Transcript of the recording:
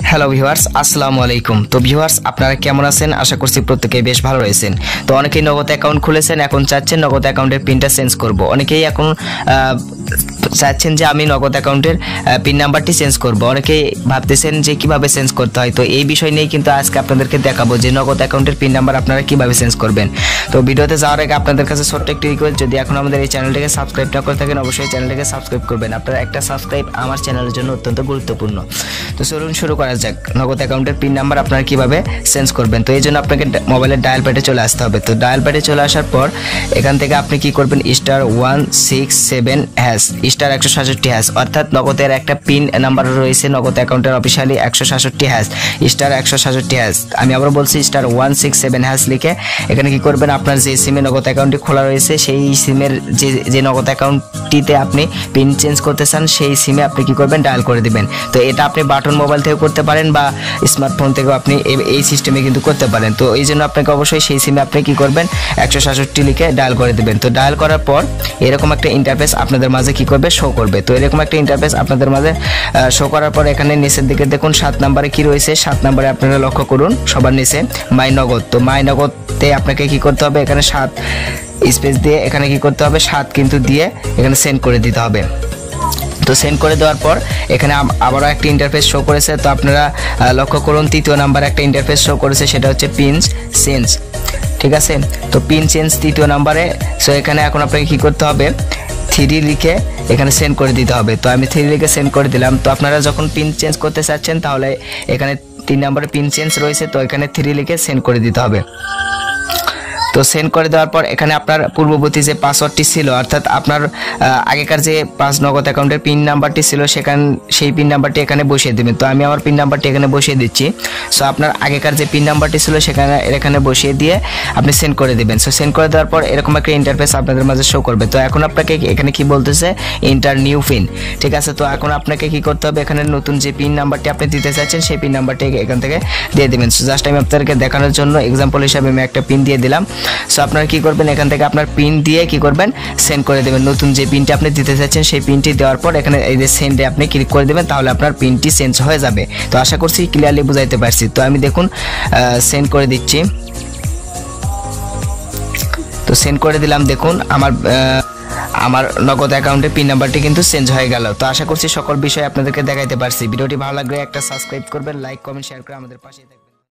Hello viewers, আসসালামু আলাইকুম। তো ভিউয়ার্স, আপনারা কেমন আছেন? আশা করছি প্রত্যেকেই বেশ ভালো রয়েছেন। তো অনেকেই নগদ অ্যাকাউন্ট খুলেছেন, এখন চাচ্ছেন নগদ অ্যাকাউন্টের পিনটা চেঞ্জ করব। অনেকেই এখন চাচ্ছেন যে আমি নগদ অ্যাকাউন্টের পিন নাম্বারটি চেঞ্জ করব। অনেকেই ভাবতেছেন যে কিভাবে চেঞ্জ করতে হয়। তো এই বিষয় নিয়ে কিন্তু আজকে আপনাদেরকে দেখাবো যে নগদ অ্যাকাউন্টের পিন নাম্বার আপনারা কিভাবে চেঞ্জ করবেন। তো ভিডিওতে যাওয়ার আগে আপনাদের কাছে ছোট্ট একটি রিকোয়েস্ট, যদি এখন আমাদের এই চ্যানেলটিকে সাবস্ক্রাইব না করে থাকেন অবশ্যই চ্যানেলটিকে সাবস্ক্রাইব করবেন। আপনারা একটা সাবস্ক্রাইব আমার চ্যানেলের জন্য অত্যন্ত গুরুত্বপূর্ণ। তো চলুন শুরু করা যাক। নগদ অ্যাকাউন্টের পিন নাম্বার আপনারা কিভাবে চেঞ্জ করবেন। তো এই জন্য আপনাকে মোবাইলের ডায়াল প্যাডে চলে আসতে হবে। তো ডায়াল প্যাডে চলে আসার পর এখান থেকে আপনি কি করবেন, *167# *167# অর্থাৎ নগদের একটা পিন নাম্বার রয়েছে নগদ অ্যাকাউন্টের অফিসিয়ালি 167# *167#। আমি আবার বলছি *167# লিখে এখানে কি করবেন, আপনার যে সিমে নগদ অ্যাকাউন্টটি খোলা রয়েছে সেই সিমের যে নগদ অ্যাকাউন্টটিতে আপনি পিন চেঞ্জ করতে চান সেই সিমে আপনি কি করবেন, ডায়াল করে দিবেন। তো এটা আপনি বাটন মোবাইল থেকে করতে পারেন বা স্মার্টফোন থেকেও আপনি এই সিস্টেমে কিন্তু করতে পারেন। তো এই জন্য আপনাকে অবশ্যই সেই সিমে আপনি কি করবেন, 167 লিখে ডায়াল করে দিবেন। তো ডায়াল করার পর এরকম একটা ইন্টারফেস আপনাদের মাঝে কি করবে, শো করবে। তো এরকম একটা ইন্টারফেস আপনাদের মাঝে শো করার পর এখানে নিচের দিকে দেখুন 7 নম্বরে কি রয়েছে। 7 নম্বরে আপনারা লক্ষ্য করুন সবার নিচে মাই নগদ। তো মাই নগদতে আপনাকে কি করতে হবে, এখানে 7 স্পেস দিয়ে এখানে কি করতে হবে, 7 কিন্তু দিয়ে এখানে সেন্ড করে দিতে হবে। তো সেন্ড করে দেওয়ার পর এখানে আবারও একটা ইন্টারফেস শো করেছে। তো আপনারা লক্ষ্য করুন 3য় নাম্বার একটা ইন্টারফেস শো করেছে, সেটা হচ্ছে পিন চেঞ্জ। ঠিক আছে, তো পিন চেঞ্জ 3য় নাম্বারে। সো এখানে এখন আপনাকে কি করতে হবে, 3 লিখে এখানে সেন্ড করে দিতে হবে। তো আমি 3 লিখে সেন্ড করে দিলাম। তো আপনারা যখন পিন চেঞ্জ করতে চাচ্ছেন তাহলে এখানে 3 নম্বরে পিন চেঞ্জ রয়েছে, তো এখানে 3 লিখে সেন্ড করে দিতে হবে। তো সেন্ড করে দেওয়ার পর এখানে আপনার পূর্ববর্তী যে পাসওয়ার্ডটি ছিল, অর্থাৎ আপনার আগেকার যে নগদ অ্যাকাউন্টের পিন নাম্বারটি ছিল সেই পিন নাম্বারটি এখানে বসিয়ে দেবেন। তো আমি আমার পিন নাম্বারটি এখানে বসিয়ে দিচ্ছি। সো আপনার আগেকার যে পিন নাম্বারটি ছিল এখানে বসিয়ে দিয়ে আপনি সেন্ড করে দেবেন। সো সেন্ড করে দেওয়ার পর এরকম একটা ইন্টারফেস আপনাদের মাঝে শো করবে। তো এখন আপনাকে এখানে কি বলতেছে, এন্টার নিউ পিন। ঠিক আছে, তো এখন আপনাকে কি করতে হবে, এখানে নতুন যে পিন নাম্বারটি আপনি দিতে চাচ্ছেন সেই পিন নাম্বারটি এখান থেকে দিয়ে দেবেন। সো জাস্ট আমি আপনাদেরকে দেখানোর জন্য এক্সাম্পল হিসাবে আমি একটা পিন দিয়ে দিলাম। সো আপনারা কি করবেন, এখান থেকে আপনার পিন দিয়ে কি করবেন, সেন্ড করে দেবেন। নতুন যে পিনটি আপনি দিতে চাচ্ছেন সেই পিনটি দেওয়ার পর এখানে এই যে সেন্ডে আপনি ক্লিক করে দেবেন, তাহলে আপনার পিনটি চেঞ্জ হয়ে যাবে। তো আশা করছি ক্লিয়ারলি বুঝাইতে পারছি। তো আমি দেখুন সেন্ড করে দিচ্ছি। তো সেন্ড করে দিলাম। দেখুন আমার নগদ অ্যাকাউন্টে পিন নাম্বারটি কিন্তু চেঞ্জ হয়ে গেল। তো আশা করছি সকল বিষয় আপনাদেরকে দেখাইতে পারছি। ভিডিওটি ভালো লাগলে একটা সাবস্ক্রাইব করবেন, লাইক কমেন্ট শেয়ার করে আমাদের পাশে থাকবেন।